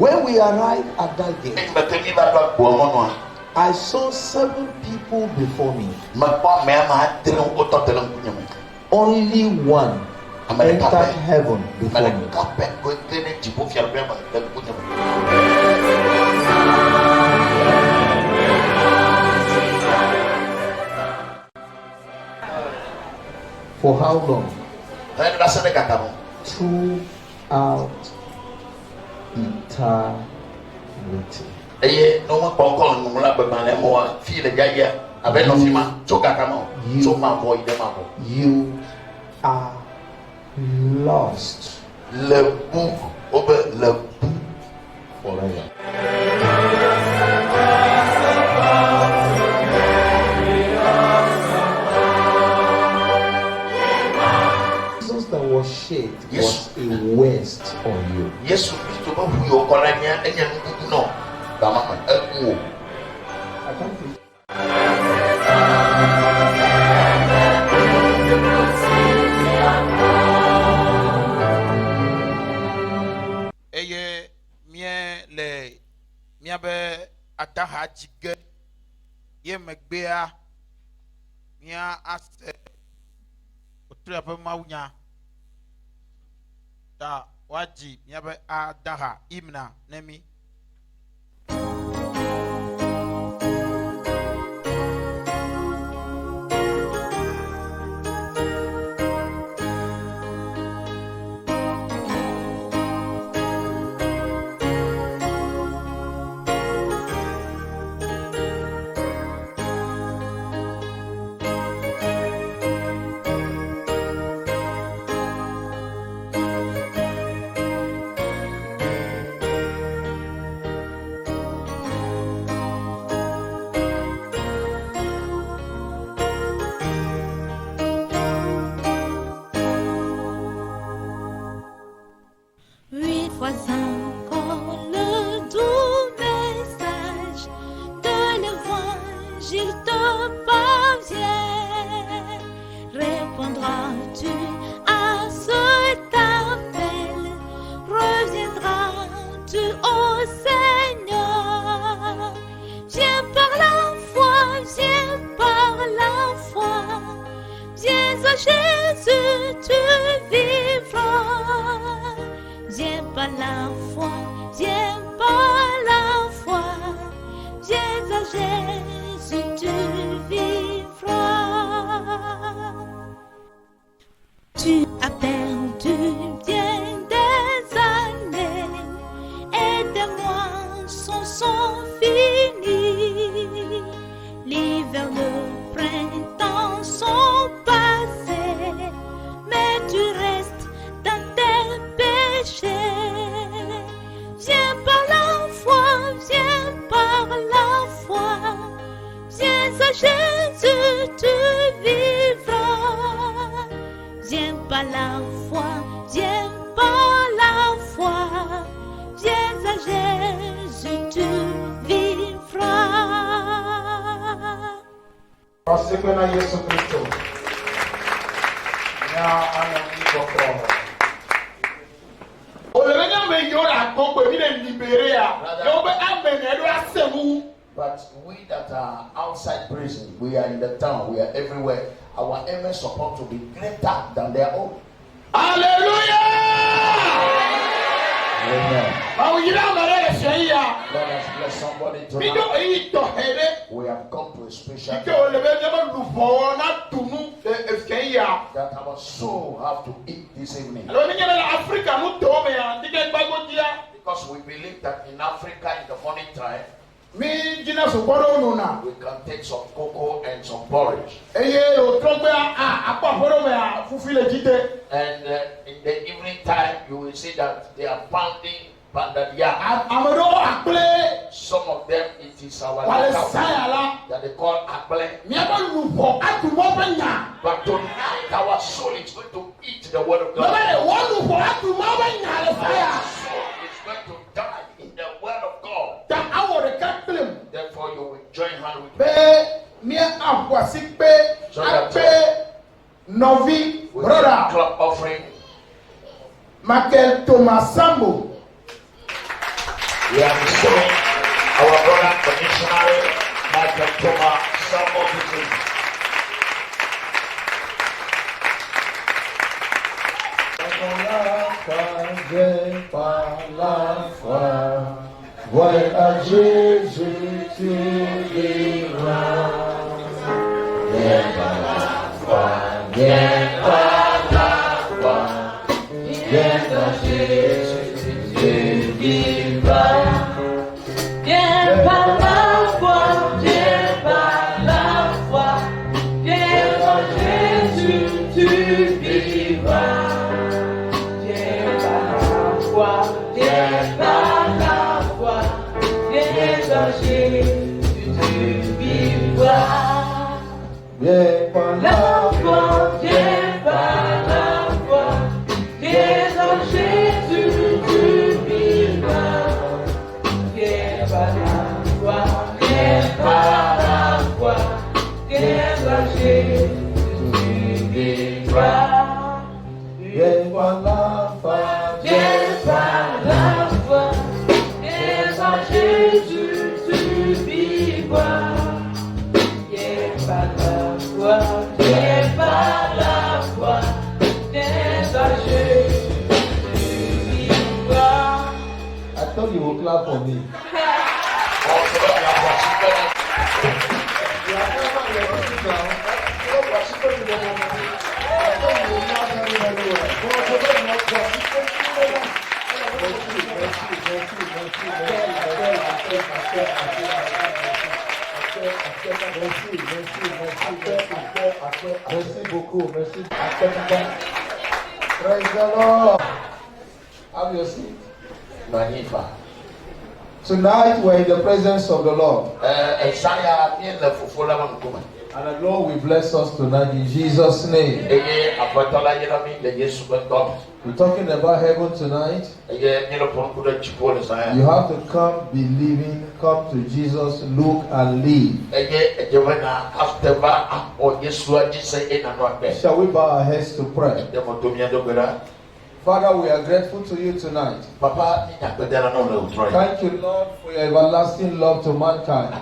When we arrived at that gate, I saw 7 people before me. Only one entered heaven before me. For how long? Throughout eternity. You are lost forever. Jesus that was shed was a waste on you. Yes, I can't think. Miabe ataha jige ye megbea mia ase otra pe mawunya ta waji miabe adaha imna nemi. But we that are outside prison, we are in the town, we are everywhere. Our aim is supposed to be greater than their own. Hallelujah! Amen. God has blessed somebody tonight. We have come to a special time that our soul have to eat this evening. Because we believe that in Africa in the morning time, we can take some cocoa and some porridge. And in the evening time, you will see that they are pounding pounded yam. Some of them, it is our local that they call akple. But tonight, our soul is going to eat the word of God. Our soul is going to die in the word of God. Therefore, you will join hand with me. So that Novi with brother club offering, Michael Thomas Sambo. We are receiving our brother, the missionary, Michael Thomas, some of the things. Why a Jesus to be round? I thought you would clap for me. Merci beaucoup. Merci. Praise the Lord. Have your seat. Magnifique. Tonight we're in the presence of the Lord. And the Lord will bless us tonight in Jesus' name. We're talking about heaven tonight. You have to come believing, come to Jesus, look and live. Shall we bow our heads to pray? Father, we are grateful to you tonight. Thank you, Lord, for your everlasting love to mankind.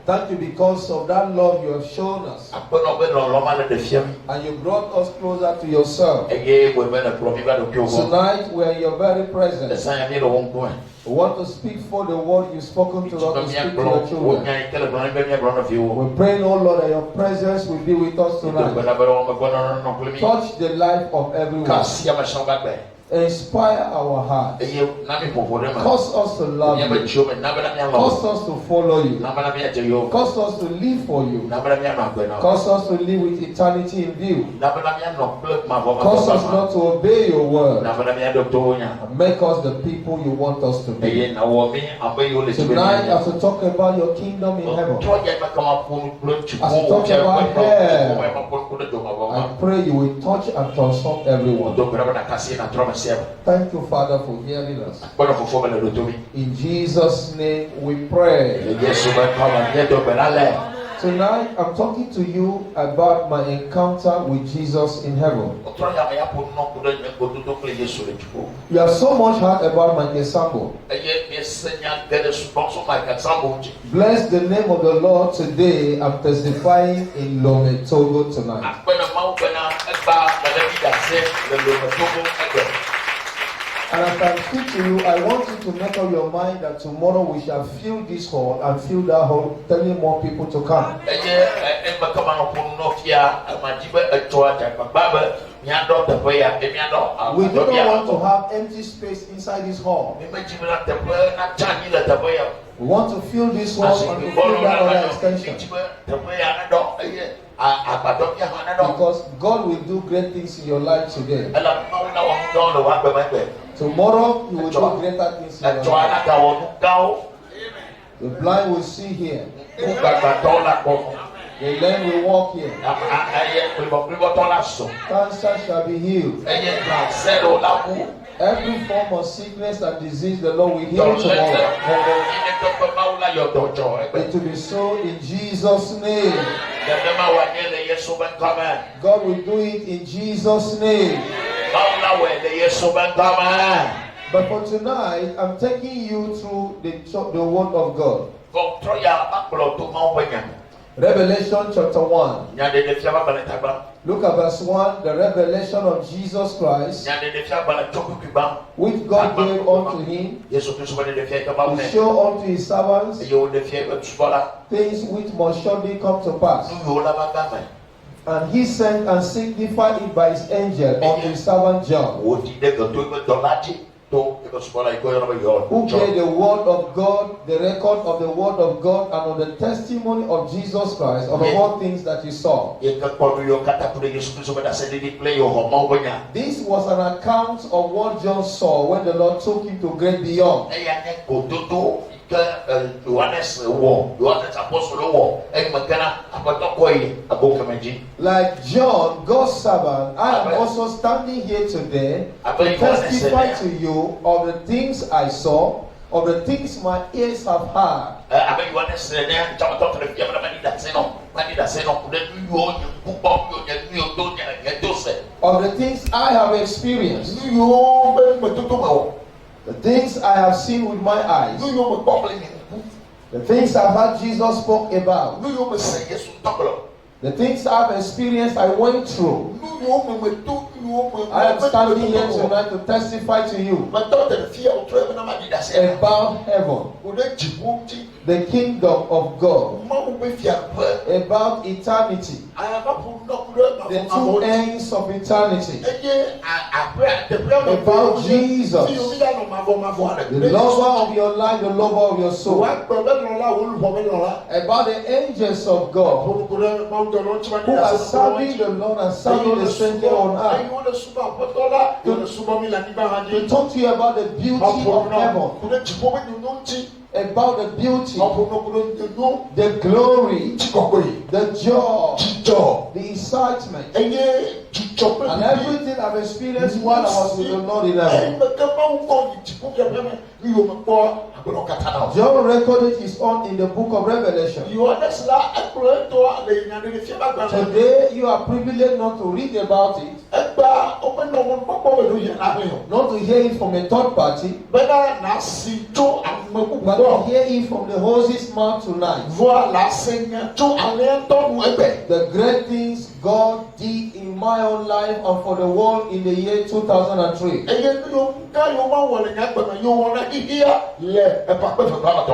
Thank you because of that love you have shown us. And you brought us closer to yourself. Tonight, we are in your very presence. We want to speak for the word you've spoken to us to speak to your children. We pray, oh Lord, that your presence will be with us tonight. Touch the life of everyone. Inspire our hearts. Cause us to love you. Cause us to follow you. Cause us to live for you. Cause us to live with eternity in view. Cause us not to obey your word. And make us the people you want us to be. Tonight, as we talk about your kingdom in heaven, as we talk about hell, I pray you will touch and transform everyone. Thank you, Father, for hearing us. In Jesus' name we pray. Tonight, I'm talking to you about my encounter with Jesus in heaven. You have so much heard about Michael Sambo. Bless the name of the Lord today. I'm testifying in Lome, Togo tonight. And as I speak to you, I want you to make up your mind that tomorrow we shall fill this hall and fill that hall, telling more people to come. We do not want to have empty space inside this hall. We want to fill this hall and to fill that other extension. Because God will do great things in your life today. Tomorrow you will do greater things in your life. The blind will see here. The lame will walk here. Cancer shall be healed. Every form of sickness and disease, the Lord will heal tomorrow. It will be so in Jesus' name. God will do it in Jesus' name. But for tonight, I'm taking you through the Word of God. Revelation chapter 1. Look at verse 1. The revelation of Jesus Christ, which God gave unto him, to show unto his servants things which must surely come to pass. And he sent and signified it by his angel unto his servant John, who gave the word of God, the record of the word of God, and of the testimony of Jesus Christ, of all things that he saw. This was an account of what John saw when the Lord took him to great beyond. Like John, God's servant, I am also standing here today to testify to you of the things I saw, of the things my ears have heard. Of the things I have experienced. The things I have seen with my eyes. The things I've heard Jesus spoke about. The things I've experienced, I went through. I am standing here tonight to testify to you about heaven, the kingdom of God, about eternity, the two ends of eternity, about Jesus, the lover of your life, the lover of your soul, about the angels of God who are serving the Lord and serving the stranger on earth. To talk to you about the beauty of heaven, about the beauty, the glory, the joy, the excitement, and everything I've experienced while I was with the Lord in heaven. John recorded his own in the book of Revelation. Today you are privileged not to read about it, not to hear it from a third party, but to hear it from the horse's mouth tonight. The great things God did in my own life and for the world in the year 2003.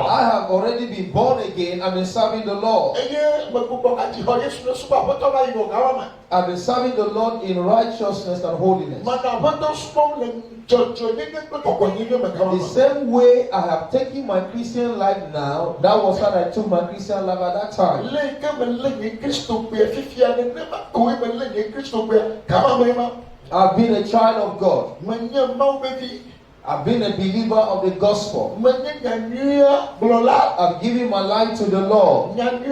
I have already been born again and been serving the Lord. I've been serving the Lord in righteousness and holiness. The same way I have taken my Christian life now, that was how I took my Christian life at that time. I've been a child of God. I've been a believer of the gospel. I've given my life to the Lord. And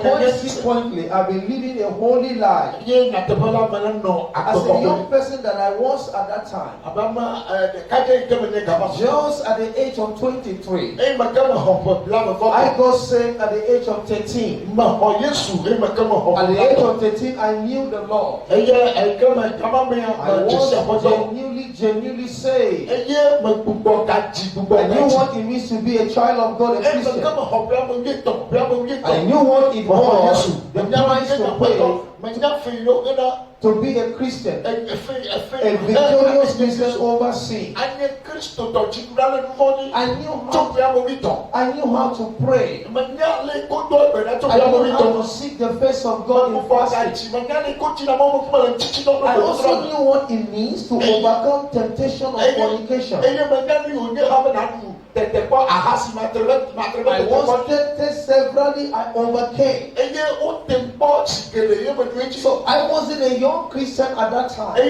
consequently, I've been living a holy life. As a young person that I was at that time, just at the age of 23, I got saved at the age of 13. At the age of 13, I knew the Lord. I was genuinely saved. I knew what it means to be a child of God, a Christian. I knew what it was, the price to pay to be a Christian, a victorious Christian over sin. I knew how to pray. I knew how to seek the face of God in fasting. I also knew what it means to overcome temptation of fornication. I was tempted severally, I overcame. So I wasn't a young Christian at that time. I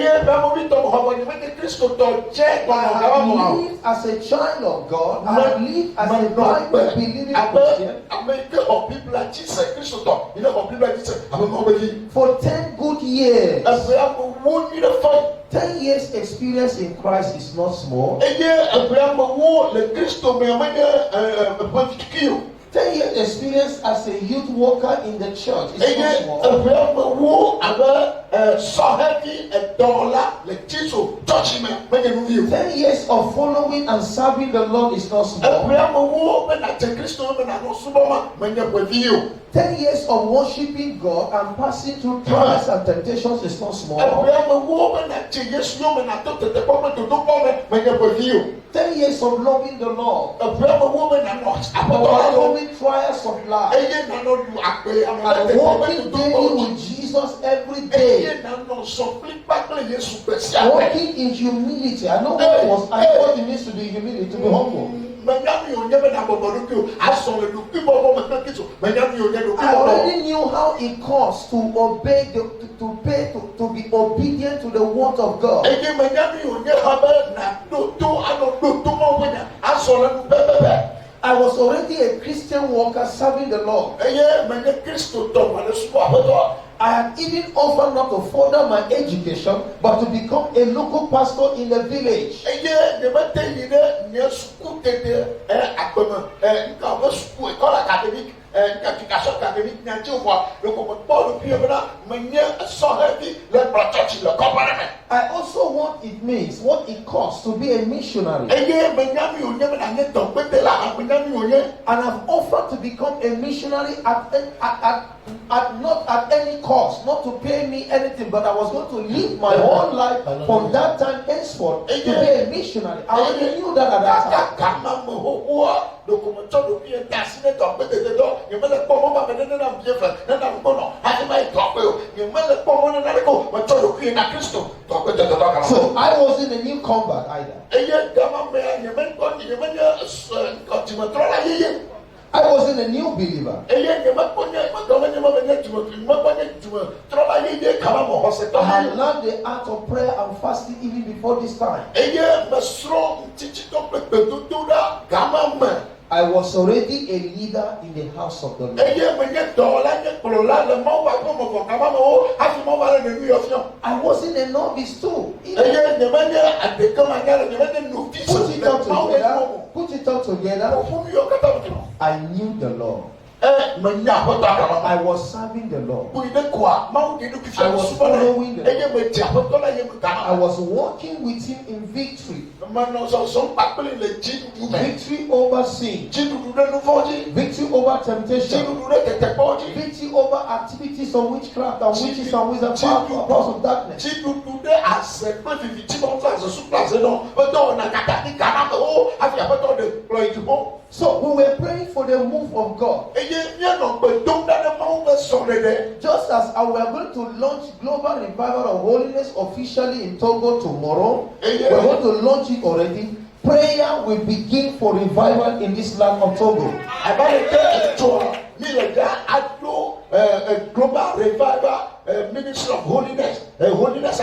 have lived as a child of God. I have lived as a Bible-believing Christian for 10 good years. 10 years experience in Christ is not small. 10 years experience as a youth worker in the church is not small. 10 years of following and serving the Lord is not small. 10 years of worshiping God and passing through trials and temptations is not small. 10 years of loving the Lord, overcoming trials of life, and walking daily with Jesus every day, walking in humility. I know what it means to be humility, to be humble. I already knew how it costs to obey, to be obedient to the word of God. I was already a Christian worker serving the Lord. I had even offered not to further my education, but to become a local pastor in the village. I also what it means, what it costs to be a missionary. And I've offered to become a missionary at not at any cost, not to pay me anything, but I was going to live my whole life from that time henceforth to be a missionary. I already knew that at that time. So I wasn't a new convert either. I wasn't a new believer. I had learned the art of prayer and fasting even before this time. I was already a leader in the house of the Lord. I wasn't a novice too. Put it all together. I knew the Lord. I was serving the Lord. I was following the Lord. I was walking with Him in victory. Victory over sin. Victory over temptation. Victory over activities of witchcraft and witches and wizards and powers of darkness. So we were praying for the move of God. Just as we are going to launch Global Revival of Holiness officially in Togo tomorrow, we're going to launch it already. Prayer will begin for revival in this land of Togo. Global Revival Ministry of Holiness. Holiness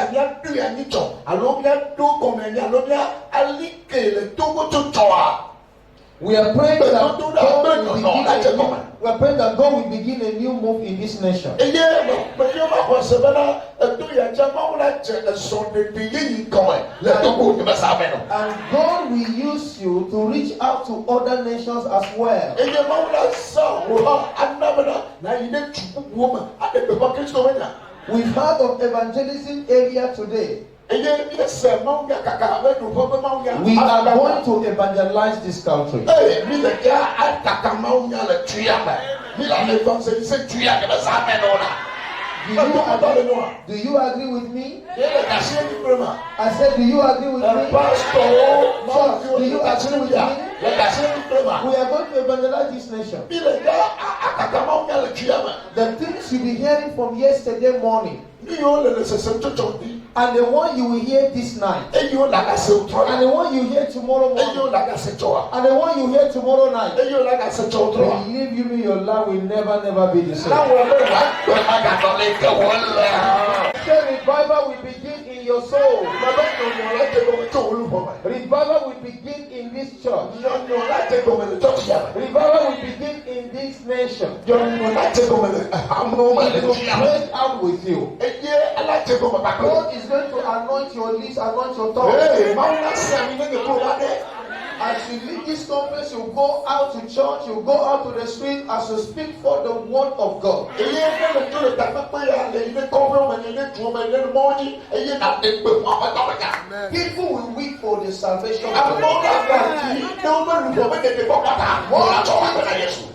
we are praying that God will begin a new move in this nation. And God will use you to reach out to other nations as well. We've heard of evangelism area today. We are going to evangelize this country. Do you agree with me? I said, do you agree with me? Do you agree with me? We are going to evangelize this nation. The things you'll be hearing from yesterday morning, and the one you will hear this night, and the one you hear tomorrow morning, and the one you hear tomorrow night, believe you me, your life will never be the same. Revival will begin in your soul. Revival will begin in this church. Revival will begin in this nation. It will break out with you. God is going to anoint your lips, anoint your tongue. As you leave this conference, you go out to church, you go out to the street as you speak for the word of God. People will wait for the salvation of God.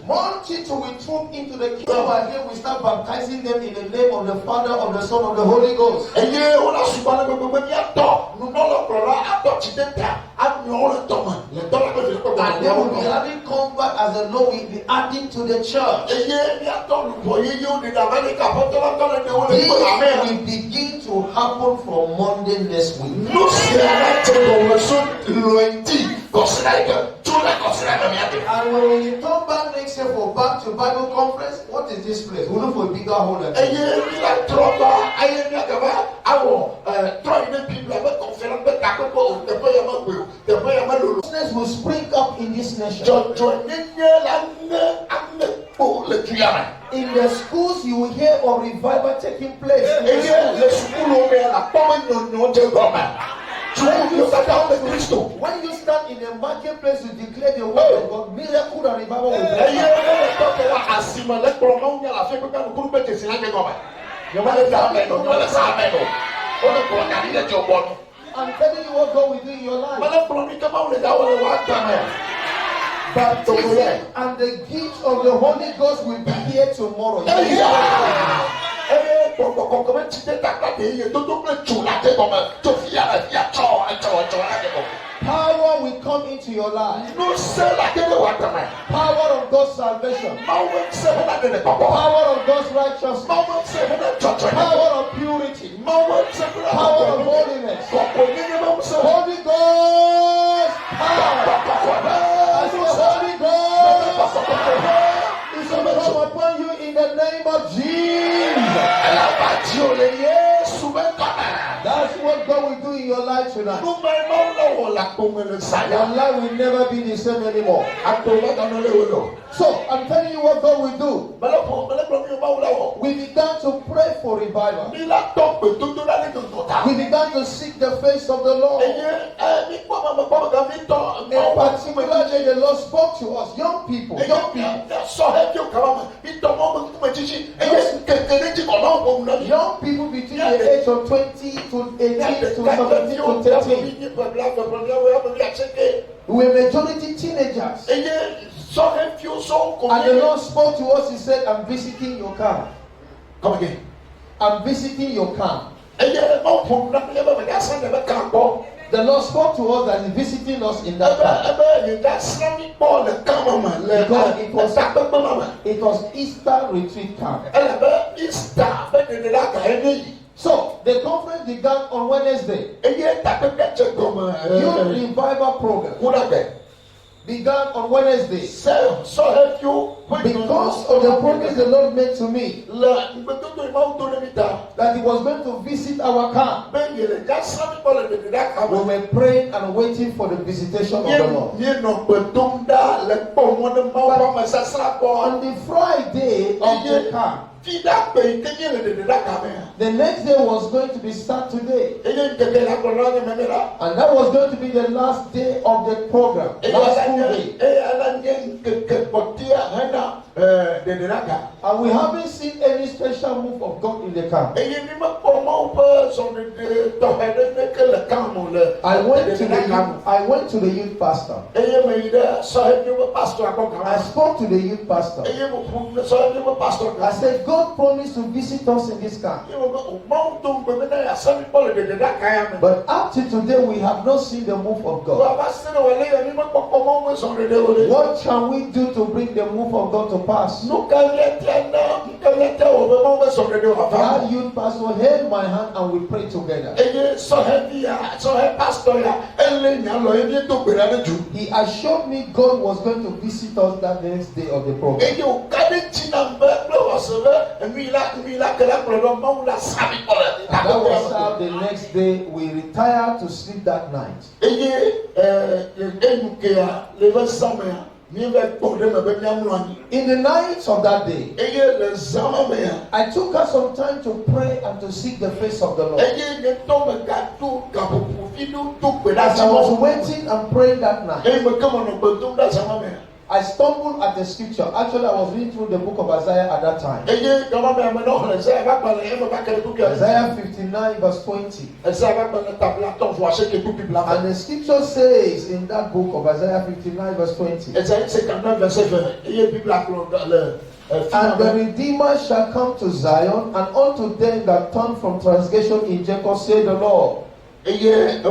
Multitude will troop into the kingdom, and here we start baptizing them in the name of the Father, of the Son, of the Holy Ghost. And then we'll be adding convert as the Lord will be adding to the church. This will begin to happen from Monday next week. And when we come back next year for Back to Bible Conference, what is this place? We look for a bigger hole. Business will spring up in this nation. In the schools, you will hear of revival taking place. When you stand in the marketplace to declare the word of God, miracle and revival will break out. I'm telling you what God will do in your life. Baptism and the gift of the Holy Ghost will be here tomorrow. Power will come into your life. Power of God's salvation. Power of God's righteousness. Power of purity. Power of holiness. Holy Ghost power. As the Holy Ghost is come upon you in the name of Jesus. That's what God will do in your life tonight. Your life will never be the same anymore. So, I'm telling you what God will do. We began to pray for revival. We began to seek the face of the Lord. And particularly, the Lord spoke to us, young people. Young people between the age of 20 to 18 to 17 to 13. We're majority teenagers. And the Lord spoke to us, He said, I'm visiting your camp. Come again. I'm visiting your camp. The Lord spoke to us that He's visiting us in that camp. Because it was Easter retreat camp. So the conference began on Wednesday. Youth revival program began on Wednesday. Because of the promise the Lord made to me that He was going to visit our camp, we were praying and waiting for the visitation of the Lord. On the Friday of the camp, the next day was going to be Saturday, and that was going to be the last day of the program, last full day. And we haven't seen any special move of God in the camp. I went to the youth pastor. I spoke to the youth pastor. I said, God promised to visit us in this camp. But up to today, we have not seen the move of God. What can we do to bring the move of God to pass? Our youth pastor held my hand and we prayed together. He assured me God was going to visit us that next day of the program. And that was how the next day we retired to sleep that night. In the night of that day, I took us some time to pray and to seek the face of the Lord. As I was waiting and praying that night, I stumbled at the scripture. Actually, I was reading through the book of Isaiah at that time. Isaiah 59 verse 20. And the scripture says in that book of Isaiah 59 verse 20. And the Redeemer shall come to Zion, and unto them that turn from transgression in Jacob, say the Lord. Amen.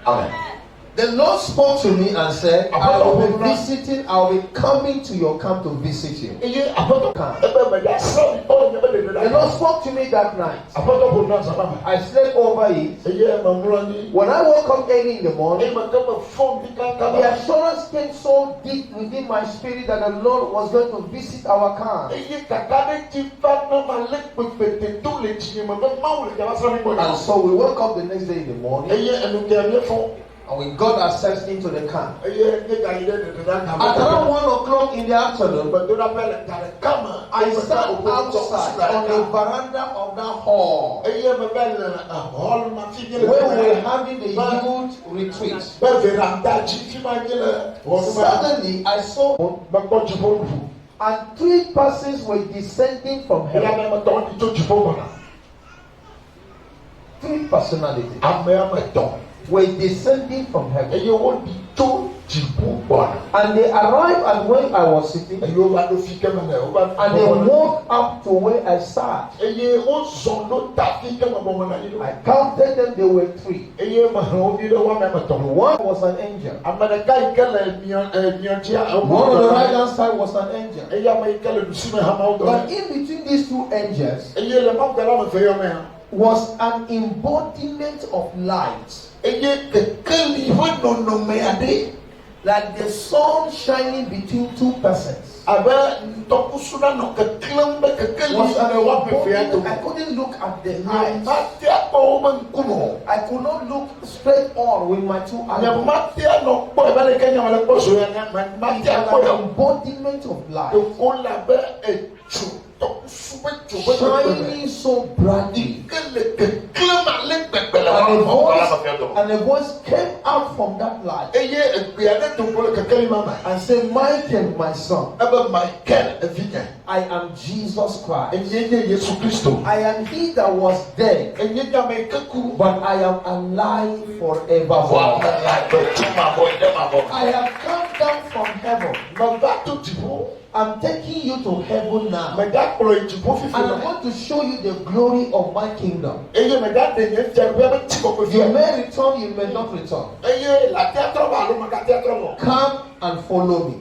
Amen. The Lord spoke to me and said, I will be visiting, I will be coming to your camp to visit you. The Lord spoke to me that night. I slept over it. When I woke up early in the morning, the assurance came so deep within my spirit that the Lord was going to visit our camp. And so we woke up the next day in the morning. And we got ourselves into the camp. At around 1 o'clock in the afternoon, I sat outside on the veranda of that hall where we were having the youth retreat. Suddenly, I saw and 3 persons were descending from heaven. 3 personalities were descending from heaven. And they arrived at where I was sitting. And they walked up to where I sat. I counted them, they were 3. One was an angel. One on the right hand side was an angel. But in between these 2 angels was an embodiment of light. Like the sun shining between 2 persons. I couldn't look at the eyes. I could not look straight on with my 2 eyes. It's an embodiment of light. Shining so brightly. And a voice came out from that light and said, Michael, my son, I am Jesus Christ. I am he that was dead, but I am alive forever. I have come down from heaven. I'm taking you to heaven now. And I want to show you the glory of my kingdom. You may return, you may not return. Come and follow me.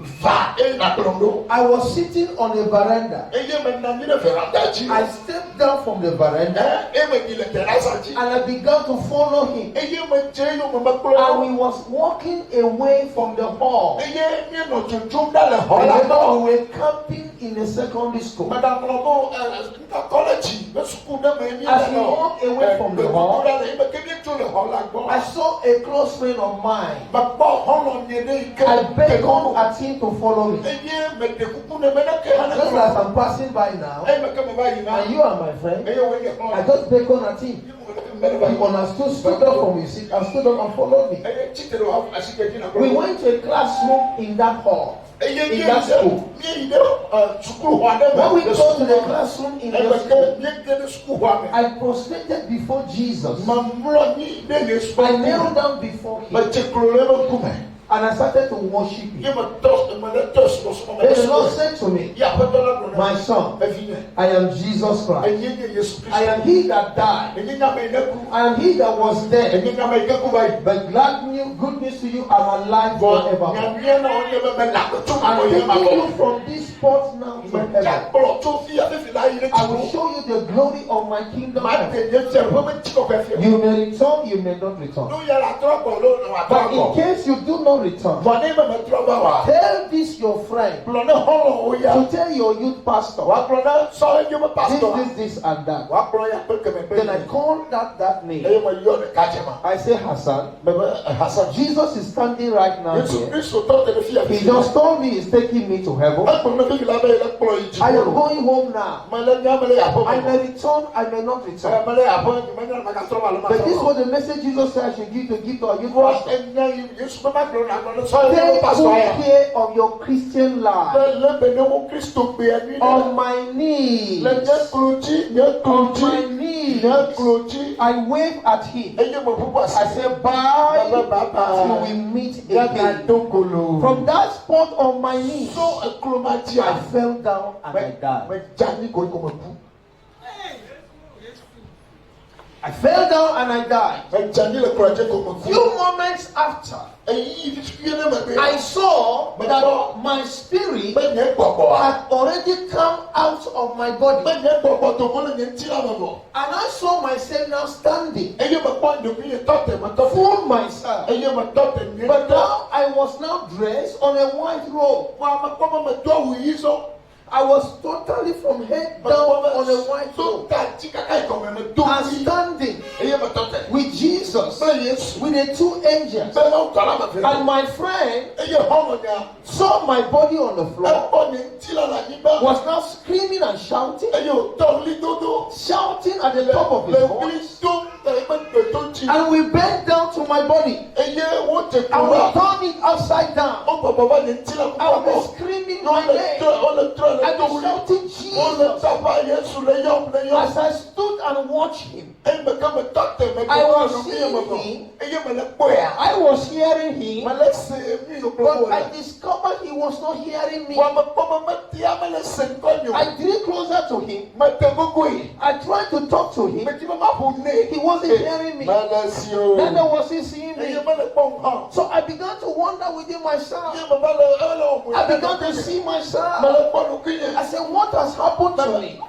I was sitting on a veranda. I stepped down from the veranda and I began to follow him. And we was walking away from the hall. Remember, we were camping in a secondary school. As we walked away from the hall, I saw a close friend of mine. I beckoned at him to follow me. Just as I'm passing by now, and you are my friend, I just beckoned at him. He understood, stood up from his seat, and stood up and followed me. We went to a classroom in that hall. In that school. When we go to the classroom in the school, I prostrated before Jesus. I knelt down before him. And I started to worship him. Then the Lord said to me, my son, I am Jesus Christ. I am he that died. I am he that was dead. But good news to you, I'm alive forever. I'm taking you from this spot now to heaven. I will show you the glory of my kingdom. You may return, you may not return. But in case you do not return, tell this your friend to tell your youth pastor this and that. Then I called that name. I say Hassan. Jesus is standing right now here. He just told me he's taking me to heaven. I am going home now. I may return, I may not return. But this was the message Jesus said I should give to our youth pastor. Take good care of your Christian life. On my knees. On my knees. I wave at him. I say bye till we meet again. From that spot on my knees, I fell down and I died. I fell down and I died. A few moments after, I saw that my spirit had already come out of my body. And I saw myself now standing. Fool myself. But now I was now dressed on a white robe. I was totally from head down on a white robe. And standing with Jesus, with the two angels. And my friend saw my body on the floor, was now screaming and shouting, shouting at the top of his voice. And we bent down to my body and we turned it upside down. I was screaming my name. I was shouting Jesus. As I stood and watched him, I was seeing him. I was hearing him. But I discovered he was not hearing me. I drew closer to him. I tried to talk to him. He wasn't hearing me. Neither was he seeing me. So I began to wonder within myself. I began to see myself. I said, what has happened to me?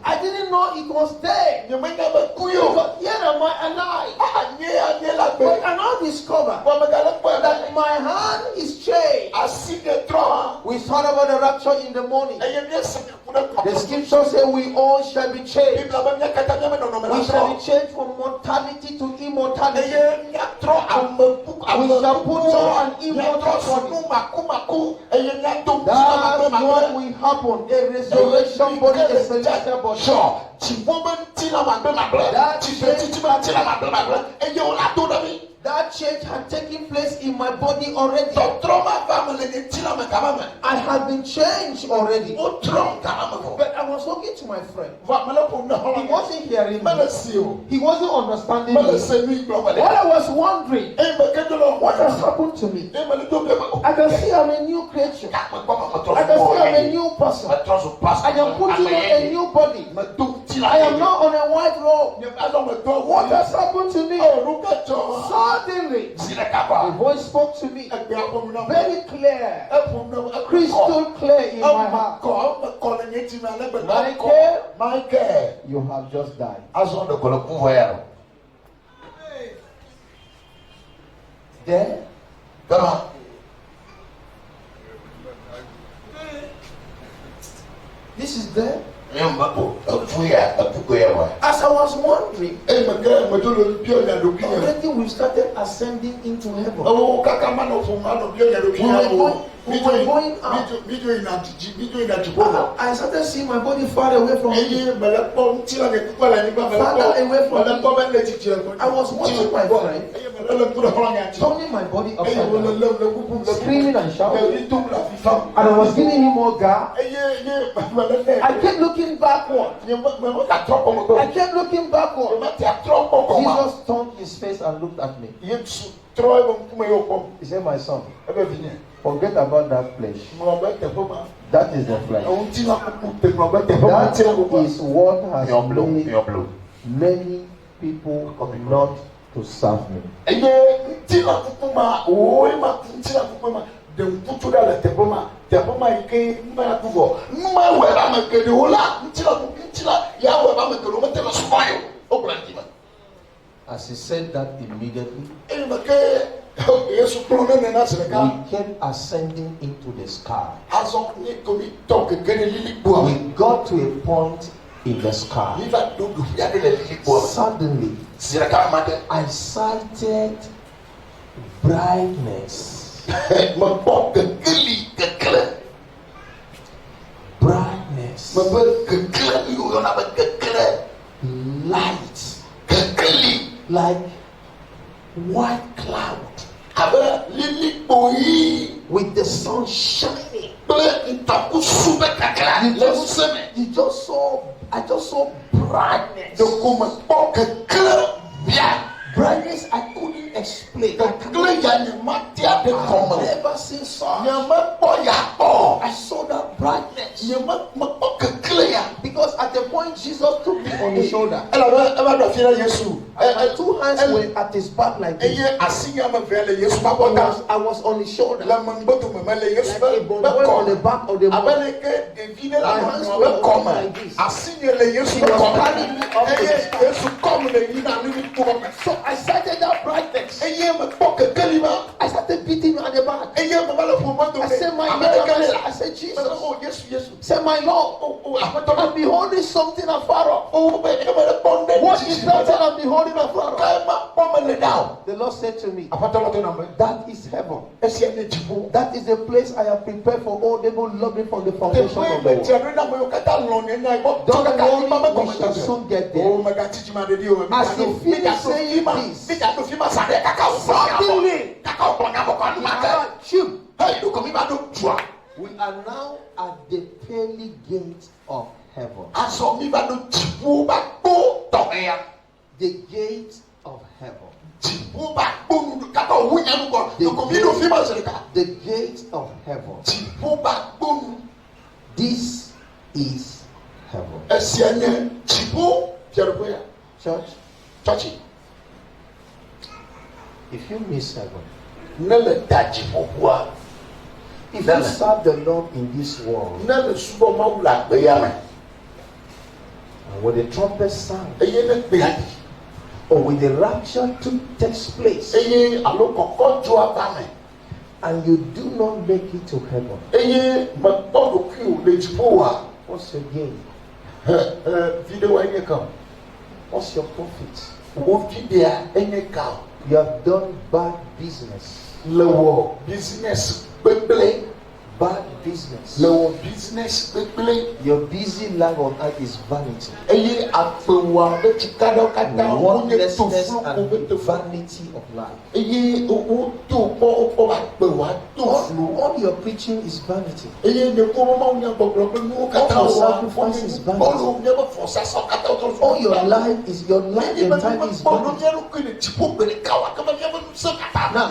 I didn't know it was there. Because here am I alive. But I now discover that my hand is changed. We thought about the rapture in the morning. The scripture says we all shall be changed. We shall be changed from mortality to immortality. We shall put on an immortal body. That's what will happen. A resurrection body, a celestial body. That change had taken place in my body already. I had been changed already. But I was talking to my friend. He wasn't hearing me. He wasn't understanding me. What I was wondering, what has happened to me? I can see I'm a new creature. I can see I'm a new person. I am putting on a new body. I am now on a white robe. What has happened to me? Suddenly, the voice spoke to me very clear, crystal clear in my heart. Michael, you have just died. There? Come on. This is there? As I was wondering, already we started ascending into heaven. We were going out. I started seeing my body far away from me. Father away from me. I was watching my friend, turning my body upside down, screaming and shouting. And I was giving him more gas. I kept looking backward. Jesus turned his face and looked at me. He said, my son, forget about that flesh. That is the flesh. That is what has made many people not to serve me. As he said that immediately, we kept ascending into the sky. We got to a point in the sky. Suddenly, I sighted brightness. Brightness. Light. Like white cloud. With the sun shining. I just saw brightness. Brightness I couldn't explain. I've never seen such. I saw that brightness. Because at the point Jesus took me on his shoulder, and my two hands were at his back like this. I was on his shoulder. Like a boy on the back of the boy. My hands were up like this. He was carrying me up to the sky. So I sighted that brightness. I started beating him at the back. I said, my Lord. I said, Jesus. I said, my Lord. I'm beholding something afar off. What is that I'm beholding afar off? The Lord said to me, that is heaven. That is the place I have prepared for all they will love me from the foundation of the world. Don't worry, we shall soon get there. As he finished saying this, suddenly, we are now at the pearly gate of heaven. The gate of heaven. The gate of heaven. This is heaven. Church. If you miss heaven, if you serve the Lord in this world, and when the trumpet sound, or when the rapture takes place, and you do not make it to heaven, what's your gain? What's your profit? You have done bad business. Bad business. Your busy life on earth is vanity. Worthlessness and vanity of life. All your preaching is vanity. All your sacrifice is vanity. All your life is and time is vanity. Now,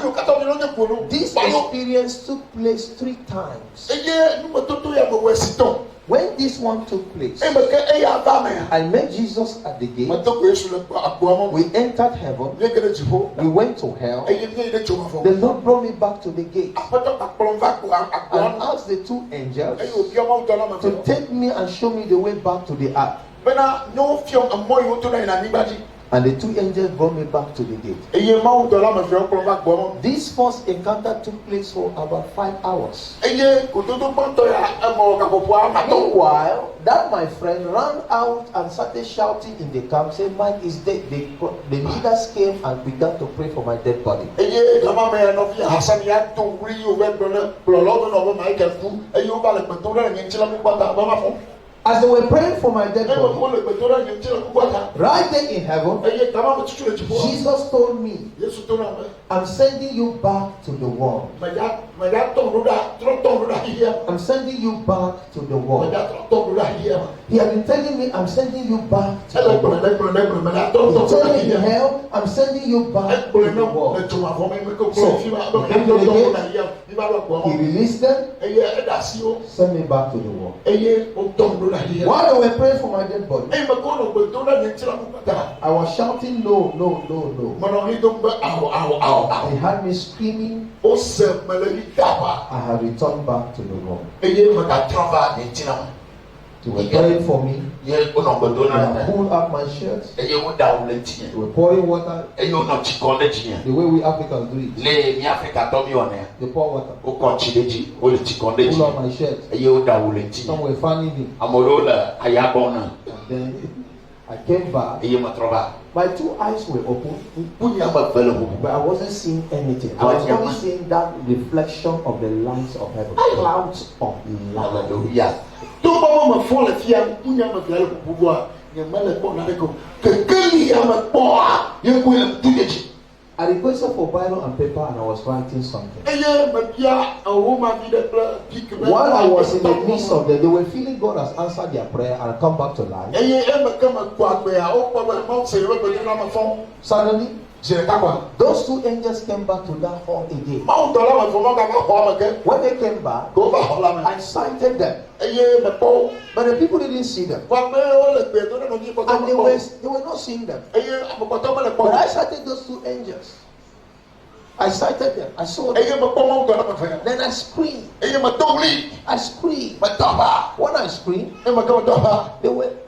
this experience took place 3 times. When this one took place, I met Jesus at the gate. We entered heaven. We went to hell. The Lord brought me back to the gate and asked the 2 angels to take me and show me the way back to the earth. And the two angels brought me back to the gate. This first encounter took place for about 5 hours. Meanwhile, that my friend ran out and started shouting in the camp, saying, Mike is dead. The leaders came and began to pray for my dead body. As they were praying for my dead body, right there in heaven, Jesus told me, I'm sending you back to the world. I'm sending you back to the world. He had been telling me, I'm sending you back to the world. He told me in hell, I'm sending you back to the world. So, he released them, sent me back to the world. While they were praying for my dead body, I was shouting, no, no, no, no. They had me screaming. I have returned back to the world. They were praying for me. They pulled up my shirt. They were pouring water. The way we Africans do it. They pour water. Pull up my shirt. Some were fanning me. And then I came back. My two eyes were open, but I wasn't seeing anything. I was only seeing that reflection of the lights of heaven, clouds of light. I requested for Bible and paper and I was writing something. While I was in the midst of them, they were feeling God has answered their prayer and come back to life. Suddenly, those two angels came back to that hall again. When they came back, I sighted them. But the people didn't see them. And they were not seeing them. But I sighted those two angels. I sighted them. I saw them. Then I screamed. I screamed. When I screamed, I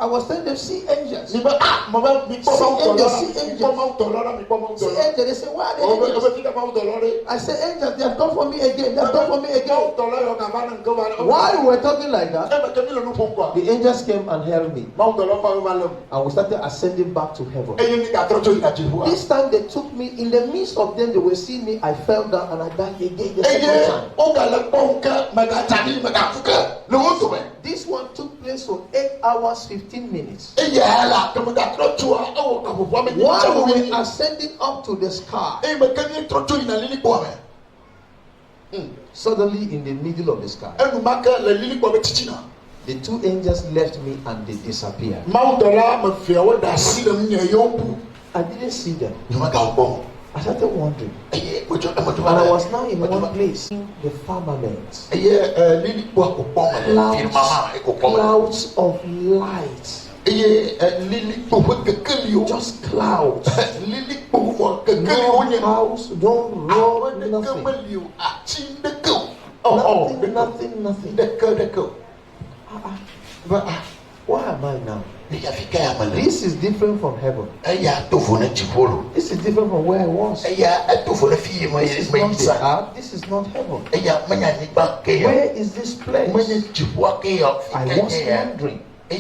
was telling them, see angels. See angels, see angels. See angels. They say, why are they angels? I said, angels, they have come for me again. They have come for me again. While we were talking like that, the angels came and held me. And we started ascending back to heaven. This time they took me, in the midst of them, they were seeing me. I fell down and I died again the second time. This one took place for 8 hours 15 minutes. While we were ascending up to the sky, suddenly in the middle of the sky, the two angels left me and they disappeared. I didn't see them. I started wondering. And I was now in one place, the firmament. Clouds of light. Just clouds. No house, no road, nothing. Nothing. But where am I now? This is different from heaven. This is different from where I was. This is not Sahab. This is not heaven. Where is this place? I was wondering. I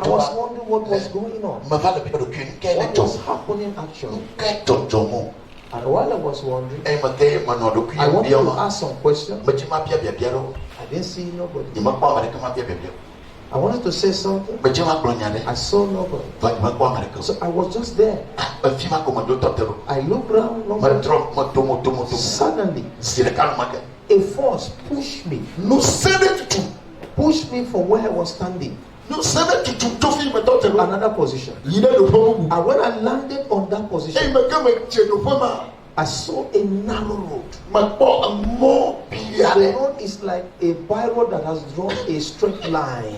was wondering what was going on. What was happening actually? And while I was wondering, I wanted to ask some questions. I didn't see nobody. I wanted to say something. I saw nobody. So I was just there. I looked around. Suddenly, a force pushed me. Pushed me from where I was standing. Another position. And when I landed on that position, I saw a narrow road. The road is like a biro that has drawn a straight line.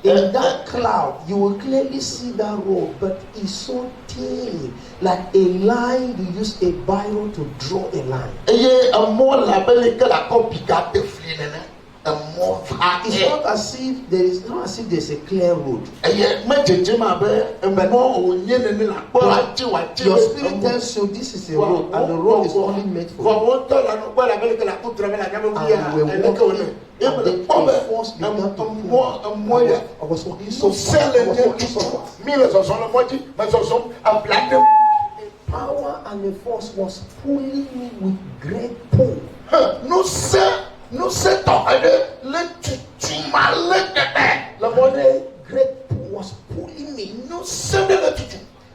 In that cloud, you will clearly see that road, but it's so thin, like a line. You use a biro to draw a line. It's not as if there's a clear road. Your spirit tells you this is a road, and the road is only made for you. And we're walking, and then a force began to pull. I was walking so fast. A power and a force was pulling me with great pull. No sir. No set up let to my leg that the body great pull was pulling me. No set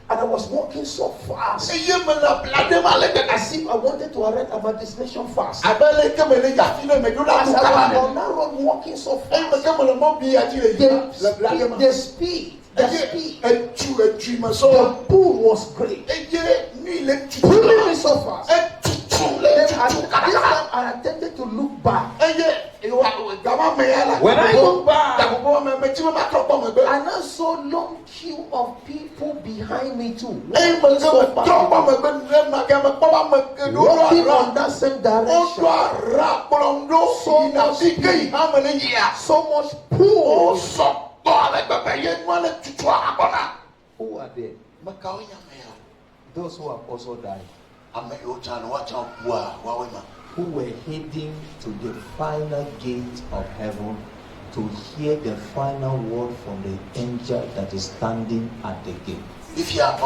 and I was walking so fast as if I wanted to arrive at my destination fast. As I was on that road walking so fast, the speed, the pull was great, pulling me so fast. Then I attempted to look back. When I look back, I now saw long queue of people behind me too. Walking on that same direction. So much pull. Who are they? Those who have also died. Who were heading to the final gate of heaven to hear the final word from the angel that is standing at the gate. If you are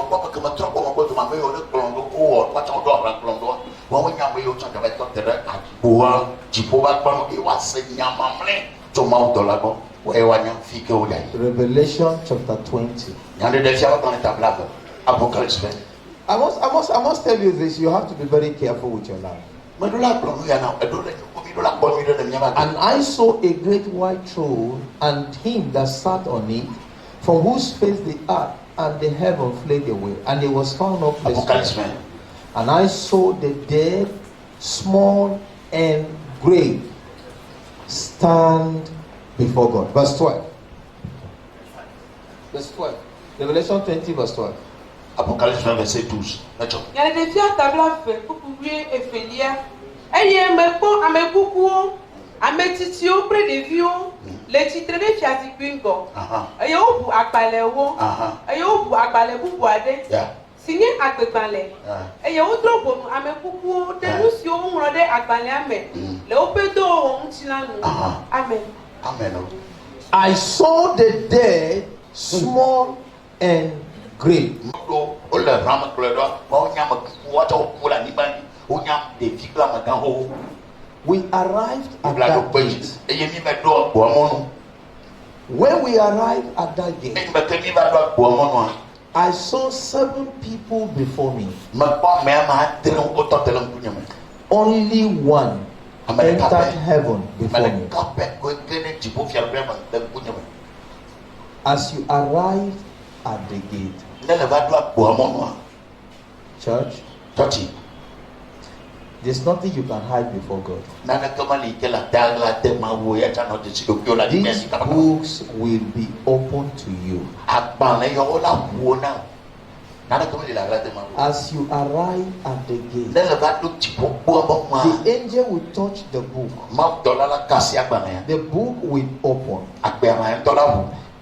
Revelation chapter 20. I must tell you this. You have to be very careful with your life. And I saw a great white throne, and him that sat on it, from whose face the earth and the heaven fled away, and it was found not place. And I saw the dead, small and great, stand before God. Verse 12. Verse 12. Revelation 20, verse 12. Apocalypse verset 12. Il y a des filles à table à faire pour couvrir et faire. Et il y a un peu à mes coucou, à mes titio près des vieux, les titres de Fiati Bingo. Et au bout à Paléo, et au bout à Paléo Boade, signé à Pébalé. Et il y a autre bon à mes coucou, de nous sur on rodait à Paléamé. Le opédo on tilano. Amen. Amen. I saw the dead, small and great. We arrived at that gate. When we arrived at that gate, I saw 7 people before me. Only one entered heaven before me. As you arrived at the gate, church, there's nothing you can hide before God. These books will be open to you. As you arrive at the gate, the angel will touch the book. The book will open.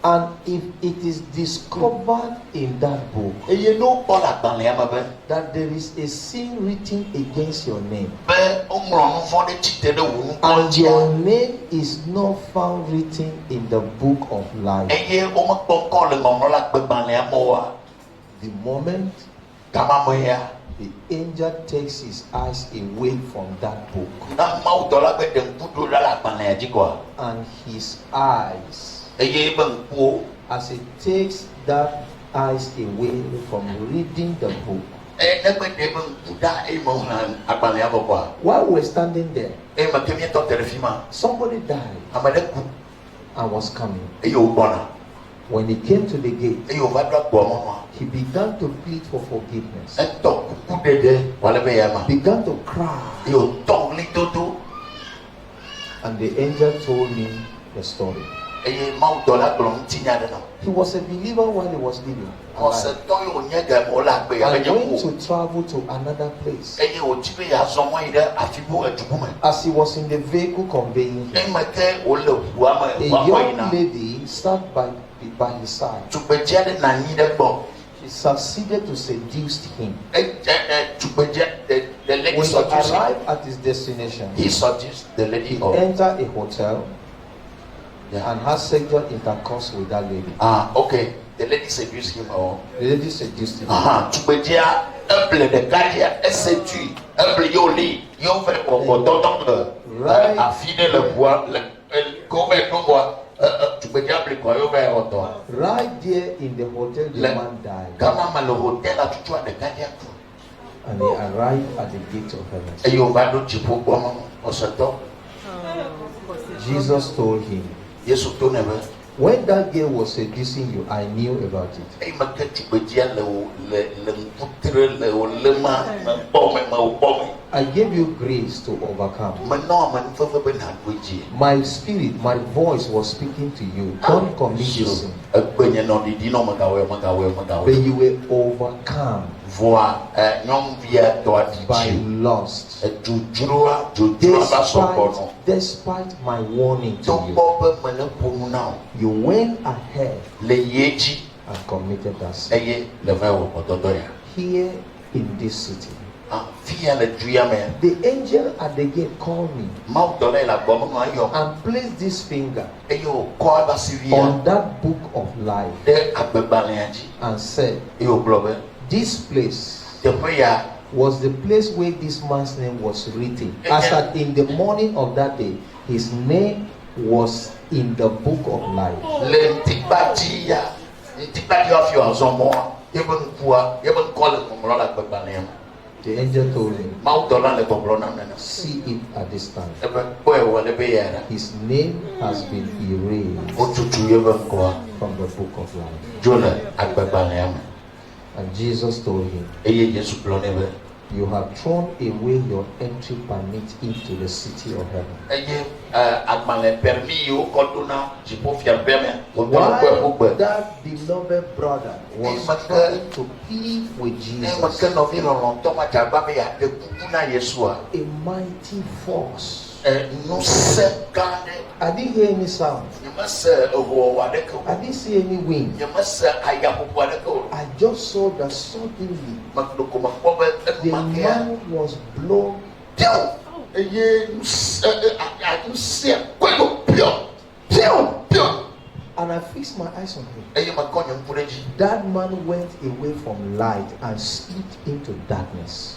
And if it is discovered in that book that there is a sin written against your name, and your name is not found written in the book of life, the moment the angel takes his eyes away from that book, and his eyes, as it takes that eyes away from reading the book, while we're standing there, somebody died and was coming. When he came to the gate, he began to plead for forgiveness, began to cry, and the angel told me the story. He was a believer while he was living. And going to travel to another place. As he was in the vehicle conveying him, a young lady sat by his side. She succeeded to seduce him. When he arrived at his destination, he entered a hotel and had sexual intercourse with that lady. Okay. The lady seduced him. The lady seduced him. Right there in the hotel, the man died. And he arrived at the gate of heaven. Jesus told him, when that girl was seducing you, I knew about it. I gave you grace to overcome. My spirit, my voice was speaking to you. Don't commit sin. But you were overcome by lust. Despite my warning to you, you went ahead and committed that sin. Here in this city, the angel at the gate called me and placed this finger on that book of life and said, this place was the place where this man's name was written. As that in the morning of that day, his name was in the book of life. The angel told him, see it at this time. His name has been erased from the book of life. And Jesus told him, you have thrown away your entry permit into the city of heaven. While that beloved brother was trying to plead with Jesus, a mighty force. I didn't hear any sound. I didn't see any wind. I just saw that suddenly the man was blown down. And I fixed my eyes on him. That man went away from light and slipped into darkness.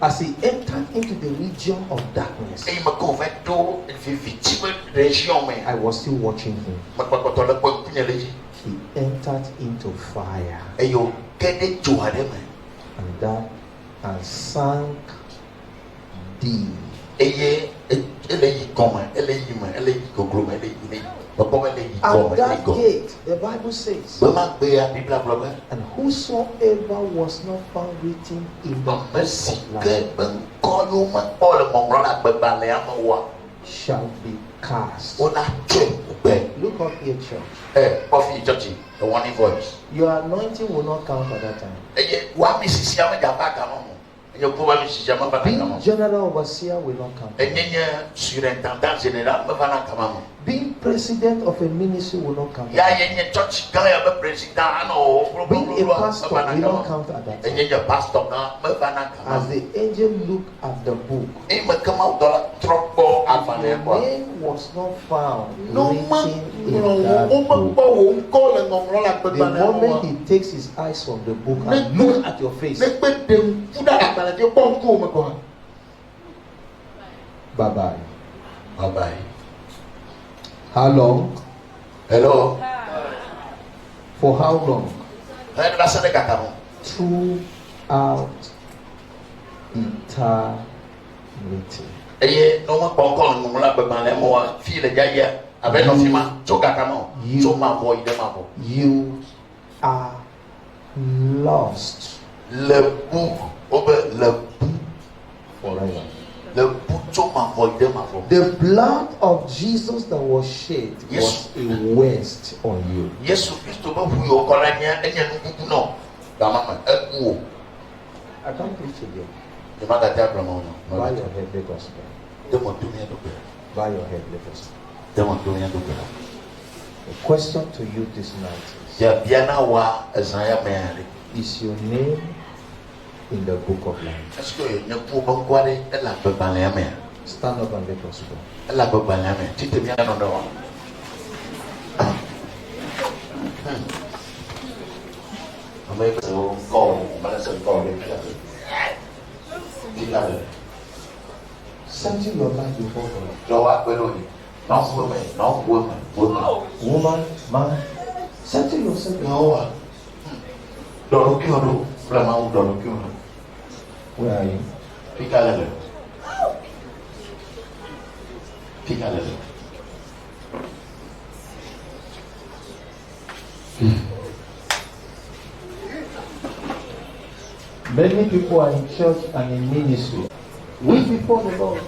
As he entered into the region of darkness, I was still watching him. He entered into fire. And sank deep. And that gate, the Bible says, and whosoever was not found written in the book of life shall be cast. Look up here, church. Your anointing will not count at that time. Being general overseer will not count. Being president of a ministry will not count. Being a pastor will not count at that time. As the angel looked at the book, your name was not found written in that book. The moment he takes his eyes from the book and looks at your face, bye-bye. Bye-bye. How long? Hello? For how long? Throughout eternity. You are lost forever. The blood of Jesus that was shed was a waste on you. I can't preach again. Bow your head, let us pray. Bow your head, let us pray. The question to you this night is your name in the book of life? Stand up and let us pray. Setting your life before God. Woman, man, settle yourself before God. Where are you? Many people are in church and in ministry. Wait before the Lord.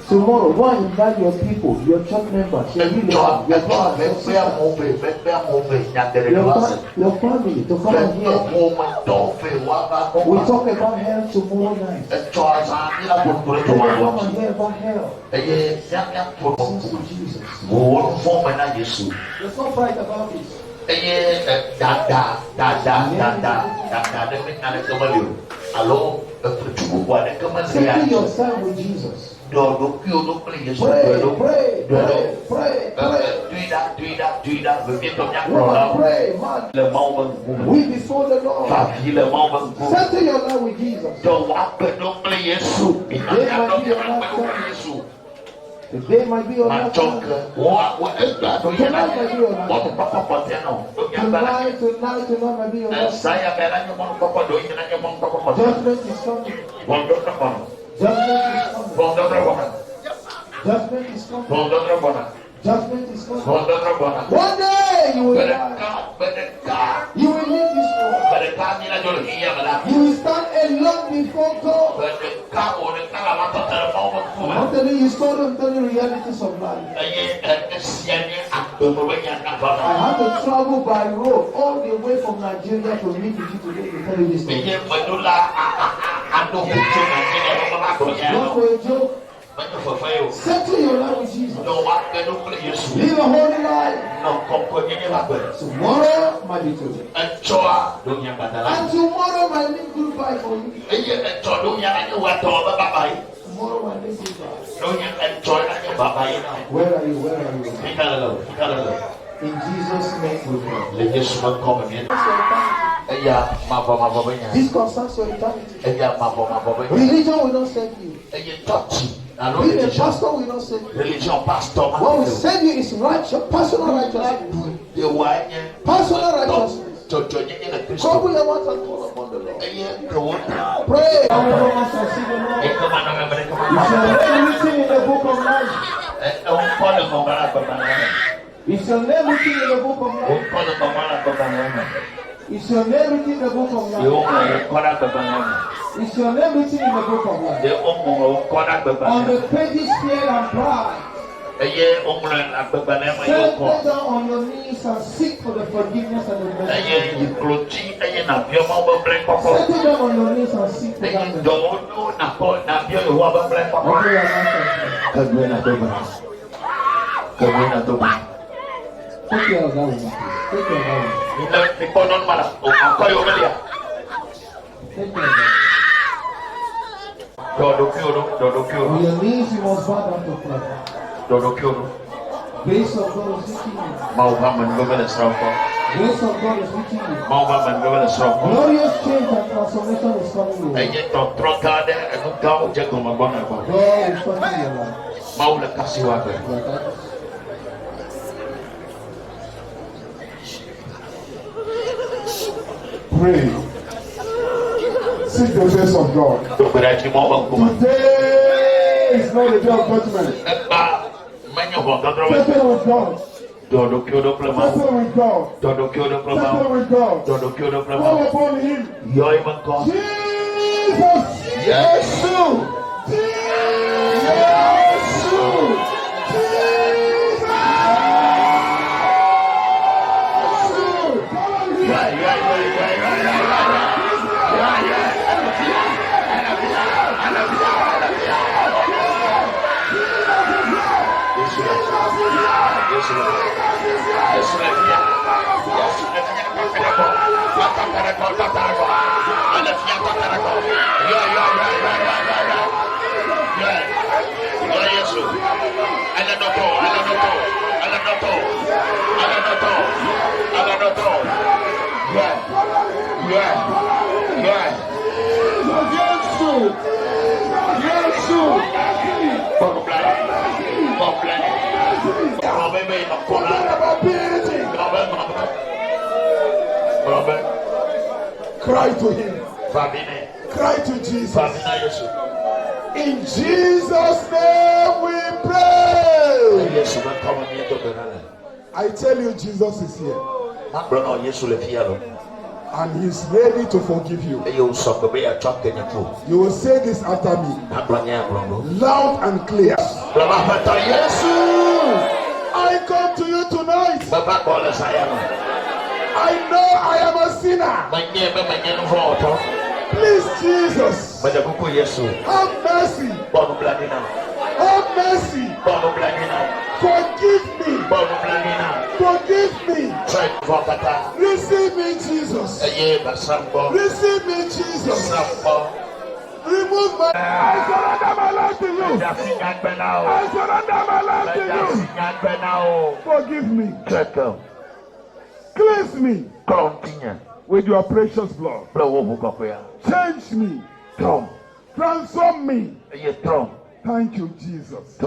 Tomorrow, go and invite your people, your church members, your family to come and hear. We talk about hell tomorrow night. Come and hear about hell. Jesus. There's no fight about this. Settle yourself with Jesus. Pray. We before the Lord. Settle your life with Jesus. Today might be your last time. Tonight might be your last time. Tonight might be your last time. Judgment is coming. Judgment is coming. Judgment is coming. One day you will die. You will leave this world. You will stand alone before God. I'm telling you story, I'm telling you realities of life. I had to travel by road all the way from Nigeria to meet with you today to tell you this story. Not for a joke. Settle your life with Jesus. Live a holy life. Tomorrow might be today. And tomorrow might mean goodbye for you. Tomorrow might mean goodbye. Where are you? Where are you? In Jesus' name we pray. This concerns your eternity. Religion will not save you. Being a pastor will not save you. What will save you is righteous, personal righteousness. Personal righteousness. Trouble your mouth and call upon the Lord. Pray. Is your name written in the book of life? Is your name written in the book of life? Is your name written in the book of life? On the pages fear and pride. Settle down on your knees and seek for the forgiveness and the mercy. Settle down on your knees and seek for that mercy. Take care of that woman. Take care of that woman. Take care of that. On your knees you must bow down to pray. Grace of God is with you. Grace of God is with you. Glorious change and transformation is coming your way. God is touching your life. Pray. Seek the face of God. Today is not the day of judgment. Settle with God. Settle with God. Settle with God. Call upon Him. Jesus. Cry to him. Cry to Jesus. In Jesus' name we pray. I tell you, Jesus is here. And he's ready to forgive you. You will say this after me, loud and clear. I come to you tonight. I know I am a sinner. Please, Jesus, have mercy. Have mercy. Forgive me. Forgive me. Receive me, Jesus. Receive me, Jesus. Remove my. I surrender my life to you. I surrender my life to you. Forgive me. Cleanse me with your precious blood. Change me. Transform me. Thank you, Jesus,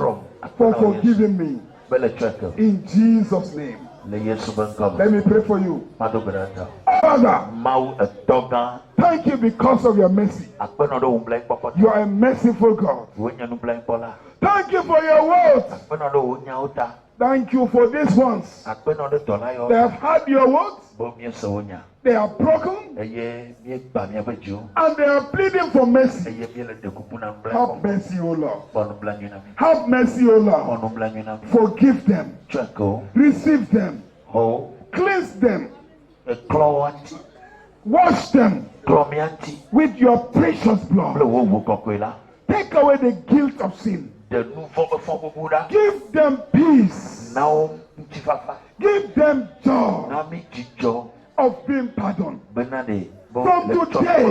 for forgiving me. In Jesus' name. Let me pray for you. Father, thank you because of your mercy. You are a merciful God. Thank you for your words. Thank you for these ones. They have had your words. They are broken. And they are pleading for mercy. Have mercy, O Lord. Have mercy, O Lord. Forgive them. Receive them. Cleanse them. Wash them with your precious blood. Take away the guilt of sin. Give them peace. Give them joy of being pardoned. From today,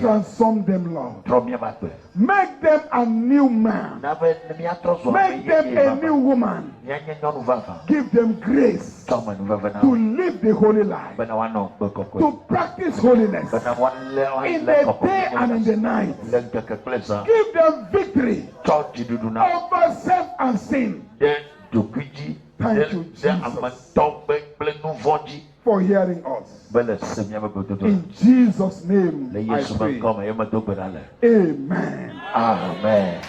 transform them, Lord. Make them a new man. Make them a new woman. Give them grace to live the holy life, to practice holiness in the day and in the night. Give them victory over self and sin. Thank you, Jesus, for hearing us. In Jesus' name I pray. Amen. Amen.